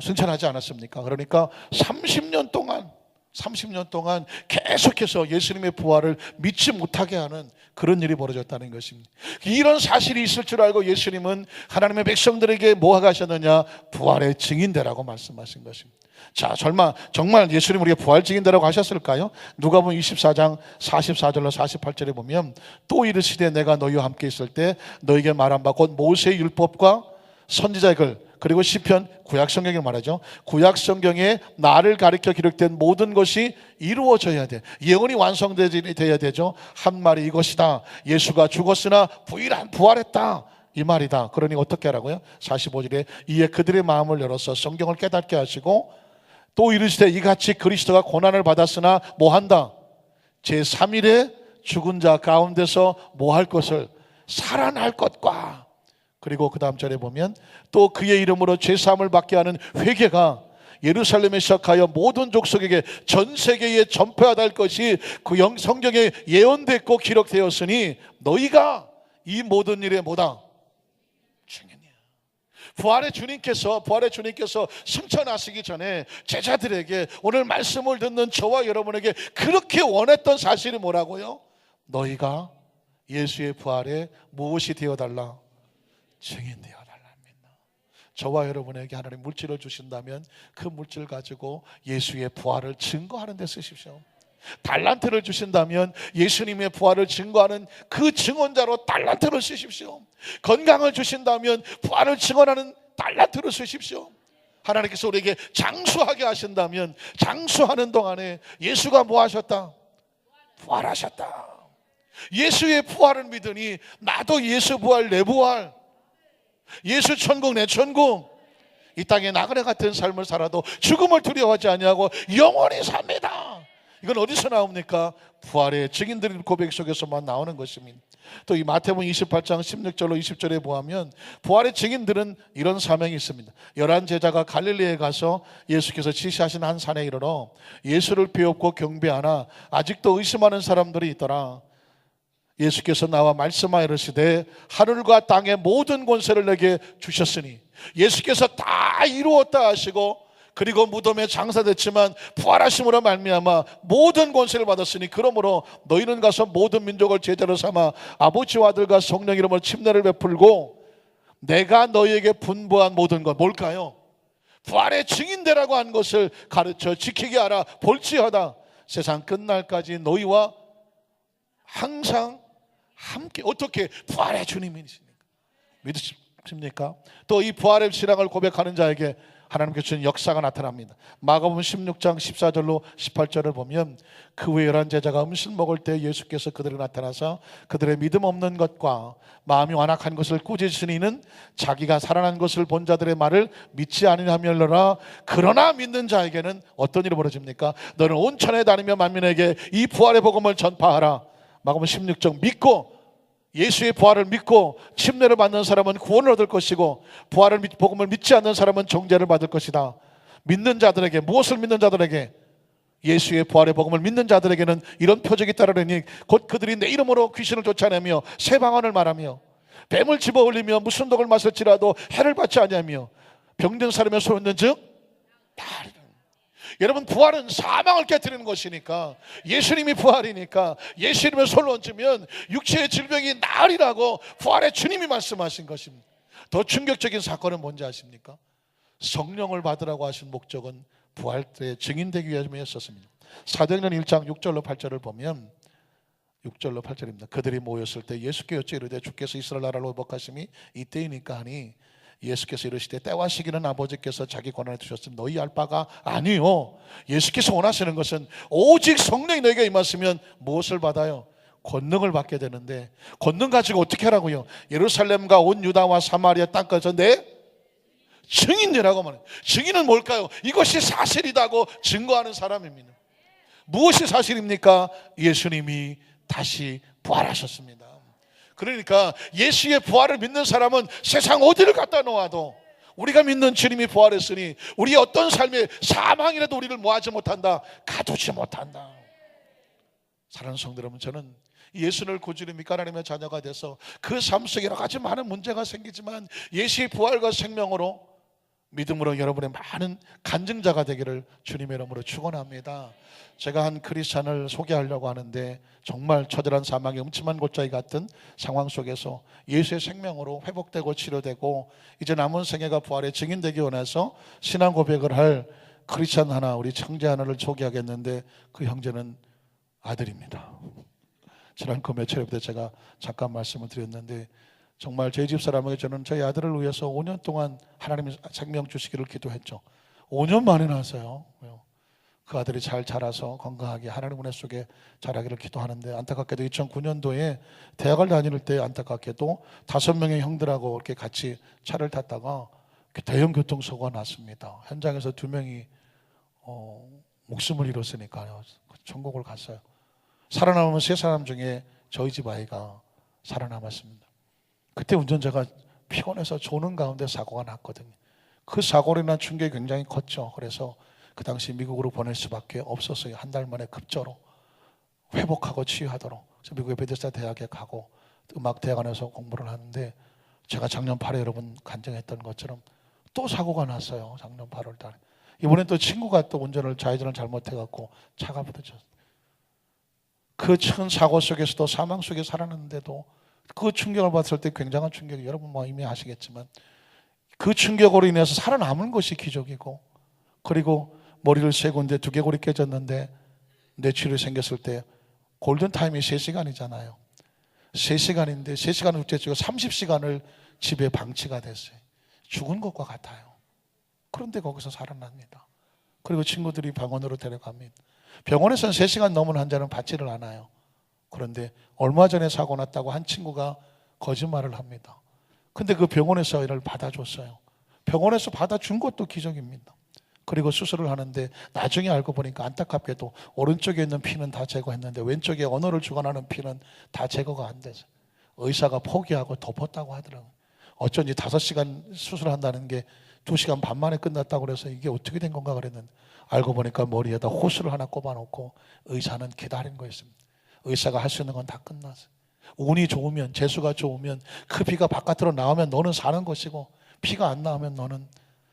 승천하지 않았습니까? 그러니까 30년 동안 계속해서 예수님의 부활을 믿지 못하게 하는 그런 일이 벌어졌다는 것입니다. 이런 사실이 있을 줄 알고 예수님은 하나님의 백성들에게 뭐 하셨느냐? 부활의 증인되라고 말씀하신 것입니다. 자, 정말 예수님 우리가 부활 증인되라고 하셨을까요? 누가복음 24장 44절로 48절에 보면 또 이르시되 내가 너희와 함께 있을 때 너희에게 말한 바 곧 모세의 율법과 선지자의 글, 그리고 시편, 구약성경에 말하죠. 구약성경에 나를 가리켜 기록된 모든 것이 이루어져야 돼. 예언이 완성돼야 되죠. 한 말이 이것이다. 예수가 죽었으나 부활했다. 이 말이다. 그러니 어떻게 하라고요? 45절에 이에 그들의 마음을 열어서 성경을 깨닫게 하시고 또 이르시되 이같이 그리스도가 고난을 받았으나 뭐한다? 제3일에 죽은 자 가운데서 뭐할 것을? 살아날 것과, 그리고 그 다음 절에 보면 또 그의 이름으로 죄사함을 받게 하는 회개가 예루살렘에 시작하여 모든 족속에게 전 세계에 전파해야 할 것이 그 성경에 예언됐고 기록되었으니 너희가 이 모든 일에 뭐다? 증인이야. 부활의 주님께서 승천하시기 전에 제자들에게, 오늘 말씀을 듣는 저와 여러분에게 그렇게 원했던 사실이 뭐라고요? 너희가 예수의 부활에 무엇이 되어달라? 증인 되어달랍니다. 저와 여러분에게 하나님 물질을 주신다면 그 물질 가지고 예수의 부활을 증거하는 데 쓰십시오. 달란트를 주신다면 예수님의 부활을 증거하는 그 증언자로 달란트를 쓰십시오. 건강을 주신다면 부활을 증언하는 달란트를 쓰십시오. 하나님께서 우리에게 장수하게 하신다면 장수하는 동안에 예수가 뭐 하셨다? 부활하셨다. 예수의 부활을 믿으니 나도 예수 부활 내 부활, 예수 천국 내 천국, 이 땅에 나그네 같은 삶을 살아도 죽음을 두려워하지 아니하고 영원히 삽니다. 이건 어디서 나옵니까? 부활의 증인들의 고백 속에서만 나오는 것입니다. 또 이 마태복음 28장 16절로 20절에 보면 부활의 증인들은 이런 사명이 있습니다. 11 제자가 갈릴리에 가서 예수께서 지시하신 한 산에 이르러 예수를 배웁고 경배하나 아직도 의심하는 사람들이 있더라. 예수께서 나와 말씀하여 이르시되 하늘과 땅의 모든 권세를 내게 주셨으니, 예수께서 다 이루었다 하시고 그리고 무덤에 장사됐지만 부활하심으로 말미암아 모든 권세를 받았으니 그러므로 너희는 가서 모든 민족을 제자로 삼아 아버지와 아들과 성령 이름으로 침례를 베풀고 내가 너희에게 분부한 모든 것, 뭘까요? 부활의 증인되라고 한 것을 가르쳐 지키게 하라. 볼지어다 세상 끝날까지 너희와 항상 함께. 어떻게? 부활의 주님이십니까? 믿으십니까? 또 이 부활의 신앙을 고백하는 자에게 하나님께서 주신 역사가 나타납니다. 마가복음 16장 14절로 18절을 보면 그 후에 11 제자가 음식 먹을 때 예수께서 그들에게 나타나서 그들의 믿음 없는 것과 마음이 완악한 것을 꾸짖으시니 이는 자기가 살아난 것을 본 자들의 말을 믿지 아니하며라. 그러나 믿는 자에게는 어떤 일이 벌어집니까? 너는 온 천에 다니며 만민에게 이 부활의 복음을 전파하라. 마가복음 16장 믿고 예수의 부활을 믿고 침례를 받는 사람은 구원을 얻을 것이고 부활을 복음을 믿지 않는 사람은 정죄를 받을 것이다. 믿는 자들에게, 무엇을 믿는 자들에게? 예수의 부활의 복음을 믿는 자들에게는 이런 표적이 따르니 곧 그들이 내 이름으로 귀신을 쫓아내며 새 방언을 말하며 뱀을 집어올리며 무슨 독을 마실지라도 해를 받지 아니하며 병든 사람의 손 있는 즉 다. 여러분, 부활은 사망을 깨뜨리는 것이니까, 예수님이 부활이니까 예수님의 손을 얹으면 육체의 질병이 나으리라고 부활의 주님이 말씀하신 것입니다. 더 충격적인 사건은 뭔지 아십니까? 성령을 받으라고 하신 목적은 부활 때 증인되기 위함이었습니다. 사도행전 1장 6절로 8절을 보면 6절로 8절입니다. 그들이 모였을 때 예수께 여쭈 이르되 주께서 이스라엘 나라를 회복하심이 이때이니까 하니 예수께서 이르시되 때와 시기는 아버지께서 자기 권한에 두셨으면 너희 알 바가 아니요. 예수께서 원하시는 것은 오직 성령이 너희에게 임하시면 무엇을 받아요? 권능을 받게 되는데, 권능 가지고 어떻게 하라고요? 예루살렘과 온 유다와 사마리아 땅까지 내 증인이라고 말해요. 증인은 뭘까요? 이것이 사실이다고 증거하는 사람입니다. 무엇이 사실입니까? 예수님이 다시 부활하셨습니다. 그러니까 예수의 부활을 믿는 사람은 세상 어디를 갖다 놓아도 우리가 믿는 주님이 부활했으니 우리의 어떤 삶의 사망이라도 우리를 뭐하지 못한다, 가두지 못한다. 사랑하는 성도 여러분, 저는 예수를 고지를 믿고 하나님의 자녀가 돼서 그 삶 속에 여러 가지 많은 문제가 생기지만 예수의 부활과 생명으로 믿음으로 여러분의 많은 간증자가 되기를 주님의 이름으로 축원합니다. 제가 한 크리스찬을 소개하려고 하는데 정말 처절한 사망의 음침한 골짜기 같은 상황 속에서 예수의 생명으로 회복되고 치료되고 이제 남은 생애가 부활의 증인되기 원해서 신앙 고백을 할 크리스찬 하나, 우리 형제 하나를 소개하겠는데 그 형제는 아들입니다. 지난 그 며칠부터 제가 잠깐 말씀을 드렸는데 정말 저희 집사람에게 저는 저희 아들을 위해서 5년 동안 하나님이 생명 주시기를 기도했죠. 5년 만에 낳았어요. 그 아들이 잘 자라서 건강하게 하나님 은혜 속에 자라기를 기도하는데, 안타깝게도 2009년도에 대학을 다닐 때 안타깝게도 5명의 형들하고 이렇게 같이 차를 탔다가 대형 교통사고가 났습니다. 현장에서 2명이 목숨을 잃었으니까요. 천국을 갔어요. 살아남은 3사람 중에 저희 집 아이가 살아남았습니다. 그때 운전자가 피곤해서 조는 가운데 사고가 났거든요. 그 사고로 인한 충격이 굉장히 컸죠. 그래서 그 당시 미국으로 보낼 수밖에 없었어요. 한 달 만에 급조로 회복하고 치유하도록. 그래서 미국의 베데스다 대학에 가고 음악대학원에서 공부를 하는데, 제가 작년 8월 여러분 간증했던 것처럼 또 사고가 났어요. 작년 8월 달에. 이번엔 또 친구가 또 좌회전을 잘못해갖고 차가 부딪혔어요. 그 큰 사고 속에서도 사망 속에 살았는데도 그 충격을 받았을 때 굉장한 충격이, 여러분 뭐 이미 아시겠지만 그 충격으로 인해서 살아남은 것이 기적이고, 그리고 머리를 세 군데 두개골이 깨졌는데 뇌출혈이 생겼을 때 골든타임이 3시간이잖아요. 3시간인데 3시간을 우째치고 30시간을 집에 방치가 됐어요. 죽은 것과 같아요. 그런데 거기서 살아납니다. 그리고 친구들이 병원으로 데려갑니다. 병원에서는 3시간 넘은 환자는 받지를 않아요. 그런데 얼마 전에 사고 났다고 한 친구가 거짓말을 합니다. 근데 그 병원에서 이를 받아줬어요. 병원에서 받아준 것도 기적입니다. 그리고 수술을 하는데 나중에 알고 보니까 안타깝게도 오른쪽에 있는 피는 다 제거했는데 왼쪽에 언어를 주관하는 피는 다 제거가 안 돼서 의사가 포기하고 덮었다고 하더라고요. 어쩐지 5시간 수술한다는 게 2시간 반 만에 끝났다고 그래서 이게 어떻게 된 건가 그랬는데 알고 보니까 머리에다 호스를 하나 꼽아놓고 의사는 기다린 거였습니다. 의사가 할 수 있는 건 다 끝났어요. 운이 좋으면, 재수가 좋으면 그 피가 바깥으로 나오면 너는 사는 것이고, 피가 안 나오면 너는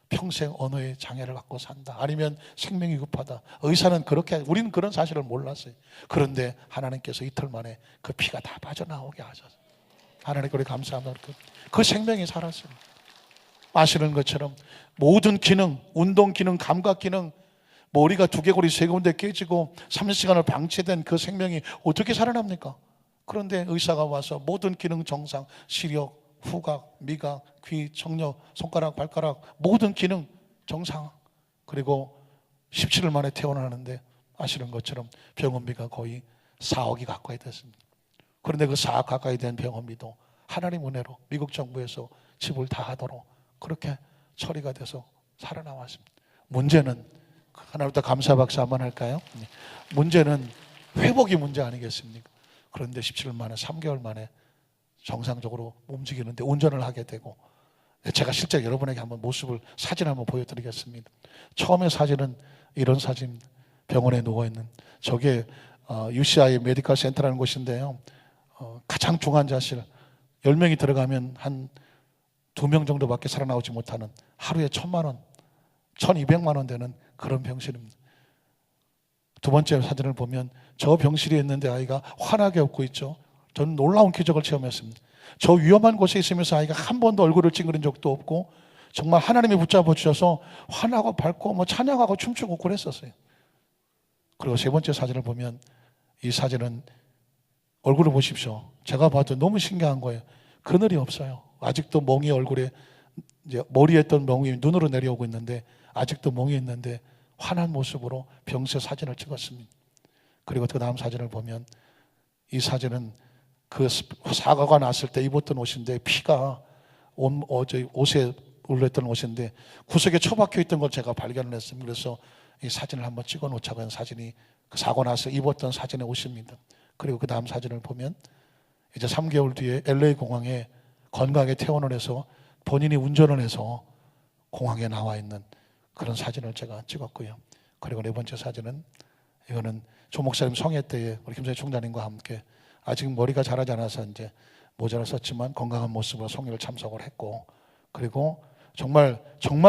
평생 언어의 장애를 갖고 산다. 아니면 생명이 급하다. 의사는 그렇게, 우리는 그런 사실을 몰랐어요. 그런데 하나님께서 이틀 만에 그 피가 다 빠져나오게 하셔서 하나님께 우리 감사합니다. 그 생명이 살았습니다. 아시는 것처럼 모든 기능, 운동 기능, 감각 기능, 머리가 두개골이 3군데 깨지고 30시간을 방치된 그 생명이 어떻게 살아납니까? 그런데 의사가 와서 모든 기능 정상, 시력, 후각, 미각, 귀, 청력, 손가락, 발가락 모든 기능 정상. 그리고 17일 만에 퇴원하는데 아시는 것처럼 병원비가 거의 4억이 가까이 됐습니다. 그런데 그 4억 가까이 된 병원비도 하나님 은혜로 미국 정부에서 지불 다 하도록 그렇게 처리가 돼서 살아나왔습니다. 문제는, 하나님부터 감사 박수 한번 할까요? 문제는 회복이 문제 아니겠습니까? 그런데 17일 만에 3개월 만에 정상적으로 움직이는데 운전을 하게 되고, 제가 실제 여러분에게 한번 모습을, 사진 한번 보여드리겠습니다. 처음에 사진은 이런 사진입니다. 병원에 누워있는, 저게 UCI 메디컬 센터라는 곳인데요, 가장 중환자실 10명이 들어가면 한 2명 정도밖에 살아나오지 못하는, 하루에 1,000만 원, 1,200만 원 되는 그런 병실입니다. 두 번째 사진을 보면 저 병실에 있는데 아이가 환하게 웃고 있죠. 저는 놀라운 기적을 체험했습니다. 저 위험한 곳에 있으면서 아이가 한 번도 얼굴을 찡그린 적도 없고, 정말 하나님이 붙잡아 주셔서 환하고 밝고 뭐 찬양하고 춤추고 그랬었어요. 그리고 세 번째 사진을 보면, 이 사진은 얼굴을 보십시오. 제가 봐도 너무 신기한 거예요. 그늘이 없어요. 아직도 멍이 얼굴에, 이제 머리에 있던 멍이 눈으로 내려오고 있는데 아직도 멍이 있는데 환한 모습으로 병실 사진을 찍었습니다. 그리고 그 다음 사진을 보면, 이 사진은 그 사고가 났을 때 입었던 옷인데 피가 옷에 올렸던 옷인데 구석에 처박혀 있던 걸 제가 발견을 했습니다. 그래서 이 사진을 한번 찍어 놓자고 한 사진이 그 사고 나서 입었던 사진의 옷입니다. 그리고 그 다음 사진을 보면 이제 3개월 뒤에 LA 공항에 건강하게 퇴원을 해서 본인이 운전을 해서 공항에 나와 있는 그런 사진을 제가 찍었고요. 그리고 네 번째 사진은, 이거는 조 목사님 성회 때에 우리 김성희 총장님과 함께, 아직 머리가 자라지 않아서 이제 모자를 썼지만 건강한 모습으로 성회를 참석을 했고, 그리고 정말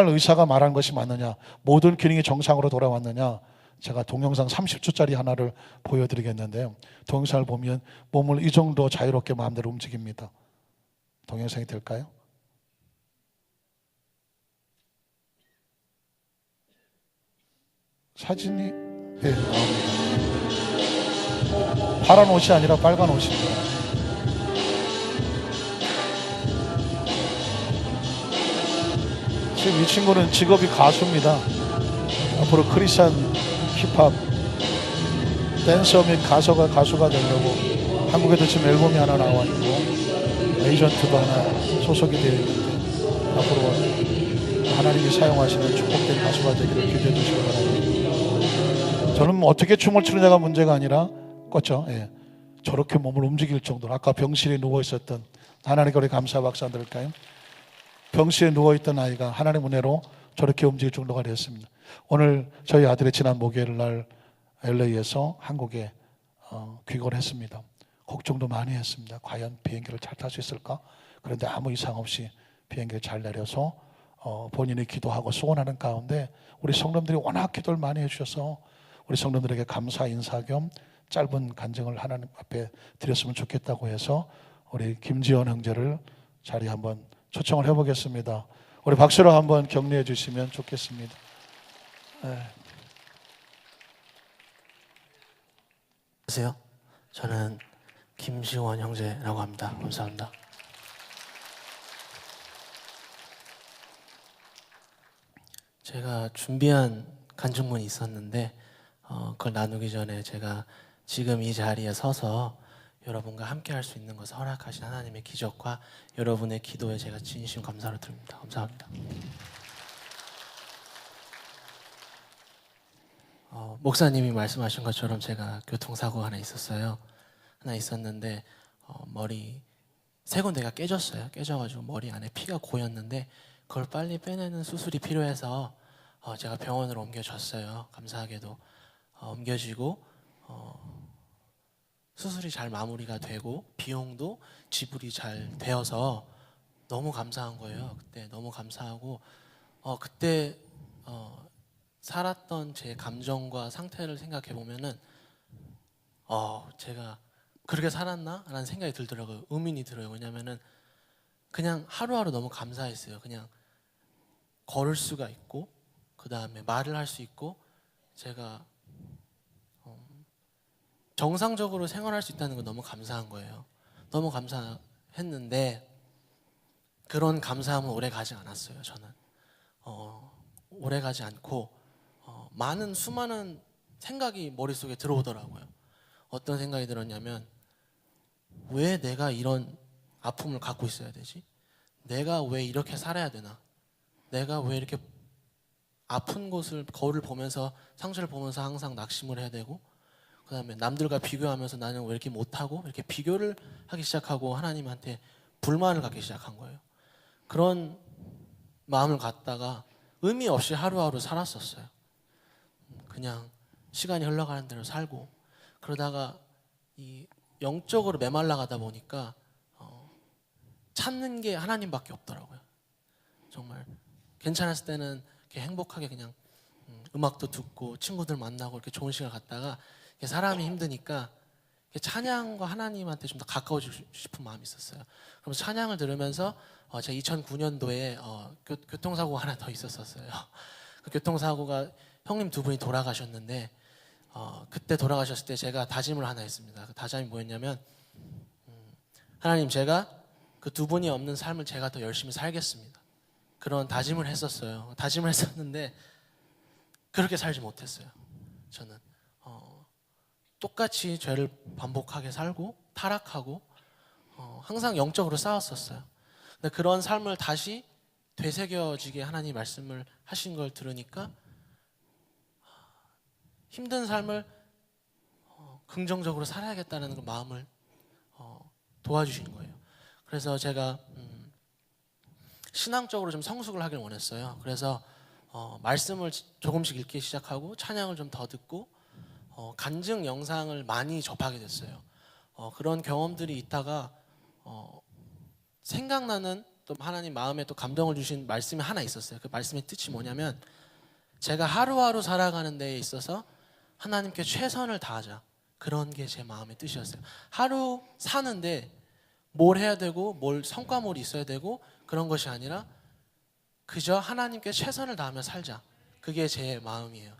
의사가 말한 것이 맞느냐, 모든 기능이 정상으로 돌아왔느냐, 제가 동영상 30초짜리 하나를 보여드리겠는데요. 동영상을 보면 몸을 이 정도 자유롭게 마음대로 움직입니다. 동영상이 될까요? 사진이, 네, 나옵니다. 파란 옷이 아니라 빨간 옷입니다. 지금 이 친구는 직업이 가수입니다. 앞으로 크리스찬 힙합 댄서 및 가수가 되려고 한국에도 지금 앨범이 하나 나와 있고 에이전트도 하나 소속이 되어 있는데, 앞으로 하나님이 사용하시는 축복된 가수가 되기를 기도해 주시기 바랍니다. 저는 뭐 어떻게 춤을 추느냐가 문제가 아니라, 그렇죠? 예. 저렇게 몸을 움직일 정도로, 아까 병실에 누워 있었던, 하나님께 우리 감사 박수 안 드릴까요? 병실에 누워 있던 아이가 하나님 은혜로 저렇게 움직일 정도가 되었습니다. 오늘 저희 아들이 지난 목요일 날 LA에서 한국에 귀국을 했습니다. 걱정도 많이 했습니다. 과연 비행기를 잘 탈 수 있을까? 그런데 아무 이상 없이 비행기를 잘 내려서 본인이 기도하고 소원하는 가운데 우리 성도들이 워낙 기도를 많이 해주셔서 우리 성도들에게 감사 인사 겸 짧은 간증을 하나님 앞에 드렸으면 좋겠다고 해서 우리 김지원 형제를 자리에 한번 초청을 해보겠습니다. 우리 박수로 한번 격려해 주시면 좋겠습니다. 네. 안녕하세요. 저는 김지원 형제라고 합니다. 감사합니다. 제가 준비한 간증문이 있었는데 그걸 나누기 전에 제가 지금 이 자리에 서서 여러분과 함께 할 수 있는 것을 허락하신 하나님의 기적과 여러분의 기도에 제가 진심 감사를 드립니다. 감사합니다. 목사님이 말씀하신 것처럼 제가 교통사고가 하나 있었는데 머리 세 군데가 깨져가지고 머리 안에 피가 고였는데 그걸 빨리 빼내는 수술이 필요해서 제가 병원으로 옮겨졌어요. 감사하게도 옮겨지고 수술이 잘 마무리가 되고 비용도 지불이 잘 되어서 너무 감사한 거예요. 그때 너무 감사하고 그때 살았던 제 감정과 상태를 생각해 보면은 제가 그렇게 살았나? 라는 생각이 들더라고요. 의문이 들어요. 왜냐면은 그냥 하루하루 너무 감사했어요. 그냥 걸을 수가 있고 그 다음에 말을 할 수 있고 제가 정상적으로 생활할 수 있다는 건 너무 감사한 거예요. 너무 감사했는데 그런 감사함은 오래 가지 않았어요. 저는 오래 가지 않고 수많은 생각이 머릿속에 들어오더라고요. 어떤 생각이 들었냐면 왜 내가 이런 아픔을 갖고 있어야 되지? 내가 왜 이렇게 살아야 되나? 내가 왜 이렇게 아픈 곳을 거울을 보면서 상처를 보면서 항상 낙심을 해야 되고 그 다음에 남들과 비교하면서 나는 왜 이렇게 못하고 이렇게 비교를 하기 시작하고 하나님한테 불만을 갖기 시작한 거예요. 그런 마음을 갖다가 의미 없이 하루하루 살았었어요. 그냥 시간이 흘러가는 대로 살고 그러다가 이 영적으로 메말라가다 보니까 찾는 게 하나님밖에 없더라고요. 정말 괜찮았을 때는 이렇게 행복하게 그냥 음악도 듣고 친구들 만나고 이렇게 좋은 시간 갔다가 사람이 힘드니까 찬양과 하나님한테 좀 더 가까워지고 싶은 마음이 있었어요. 그래서 찬양을 들으면서 제가 2009년도에 교통사고가 하나 더 있었어요. 그 교통사고가 형님 두 분이 돌아가셨는데 그때 돌아가셨을 때 제가 다짐을 하나 했습니다. 그 다짐이 뭐였냐면 하나님 제가 그 두 분이 없는 삶을 제가 더 열심히 살겠습니다. 그런 다짐을 했었어요. 다짐을 했었는데 그렇게 살지 못했어요. 저는 똑같이 죄를 반복하게 살고 타락하고 항상 영적으로 싸웠었어요. 근데 그런 삶을 다시 되새겨지게 하나님 말씀을 하신 걸 들으니까 힘든 삶을 긍정적으로 살아야겠다는 그 마음을 도와주신 거예요. 그래서 제가 신앙적으로 좀 성숙을 하길 원했어요. 그래서 말씀을 조금씩 읽기 시작하고 찬양을 좀 더 듣고 간증 영상을 많이 접하게 됐어요. 그런 경험들이 있다가 생각나는 또 하나님 마음에 또 감동을 주신 말씀이 하나 있었어요. 그 말씀의 뜻이 뭐냐면 제가 하루하루 살아가는 데에 있어서 하나님께 최선을 다하자. 그런 게 제 마음의 뜻이었어요. 하루 사는데 뭘 해야 되고 뭘 성과물이 있어야 되고 그런 것이 아니라 그저 하나님께 최선을 다하며 살자. 그게 제 마음이에요.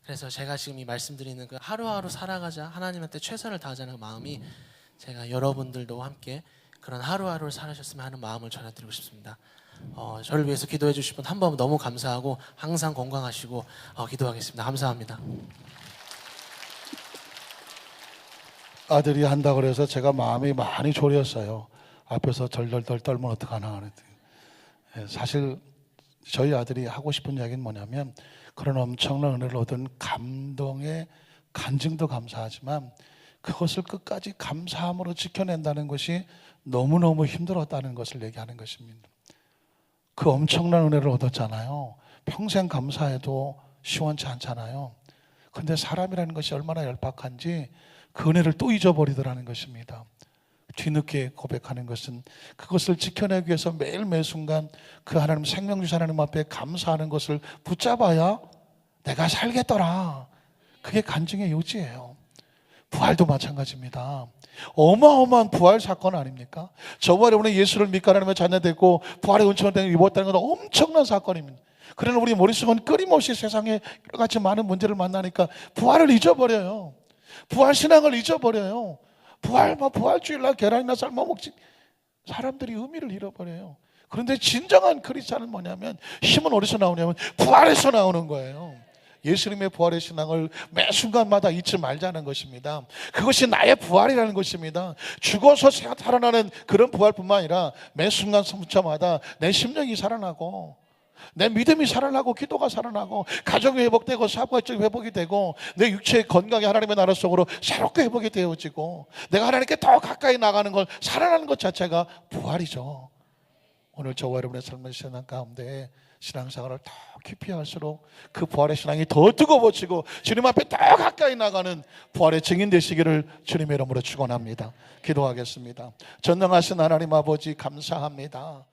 그래서 제가 지금 이 말씀드리는 그 하루하루 살아가자 하나님한테 최선을 다하자는 그 마음이 제가 여러분들도 함께 그런 하루하루를 살아셨으면 하는 마음을 전해드리고 싶습니다. 저를 위해서 기도해 주실 분 한 번 너무 감사하고 항상 건강하시고 기도하겠습니다. 감사합니다. 아들이 한다고 그래서 제가 마음이 많이 졸였어요. 앞에서 덜덜덜 떨면 어떡하나 그랬더니 사실 저희 아들이 하고 싶은 이야기는 뭐냐면 그런 엄청난 은혜를 얻은 감동의 간증도 감사하지만 그것을 끝까지 감사함으로 지켜낸다는 것이 너무너무 힘들었다는 것을 얘기하는 것입니다. 그 엄청난 은혜를 얻었잖아요. 평생 감사해도 시원치 않잖아요. 그런데 사람이라는 것이 얼마나 열박한지 그 은혜를 또 잊어버리더라는 것입니다. 뒤늦게 고백하는 것은 그것을 지켜내기 위해서 매일 매순간 그 하나님 생명 주신 하나님 앞에 감사하는 것을 붙잡아야 내가 살겠더라. 그게 간증의 요지예요. 부활도 마찬가지입니다. 어마어마한 부활 사건 아닙니까? 저와 여러분의 예수를 믿고 하나님의 자녀 됐고 부활의 은총을 입었다는 건 엄청난 사건입니다. 그러나 우리 머릿속은 끊임없이 세상에 여러 가지 많은 문제를 만나니까 부활을 잊어버려요. 부활 신앙을 잊어버려요. 부활주일날 계란이나 삶아 먹지. 사람들이 의미를 잃어버려요. 그런데 진정한 크리스찬은 뭐냐면 힘은 어디서 나오냐면 부활에서 나오는 거예요. 예수님의 부활의 신앙을 매 순간마다 잊지 말자는 것입니다. 그것이 나의 부활이라는 것입니다. 죽어서 살아나는 그런 부활뿐만 아니라 매 순간 순간마다 내 심령이 살아나고 내 믿음이 살아나고 기도가 살아나고 가정이 회복되고 사업가적인 회복이 되고 내 육체의 건강이 하나님의 나라 속으로 새롭게 회복이 되어지고 내가 하나님께 더 가까이 나가는 걸 살아나는 것 자체가 부활이죠. 오늘 저와 여러분의 삶의 신앙 가운데 신앙생활을 더 깊이 할수록 그 부활의 신앙이 더 뜨거워지고 주님 앞에 더 가까이 나가는 부활의 증인 되시기를 주님의 이름으로 축원합니다. 기도하겠습니다. 전능하신 하나님 아버지 감사합니다.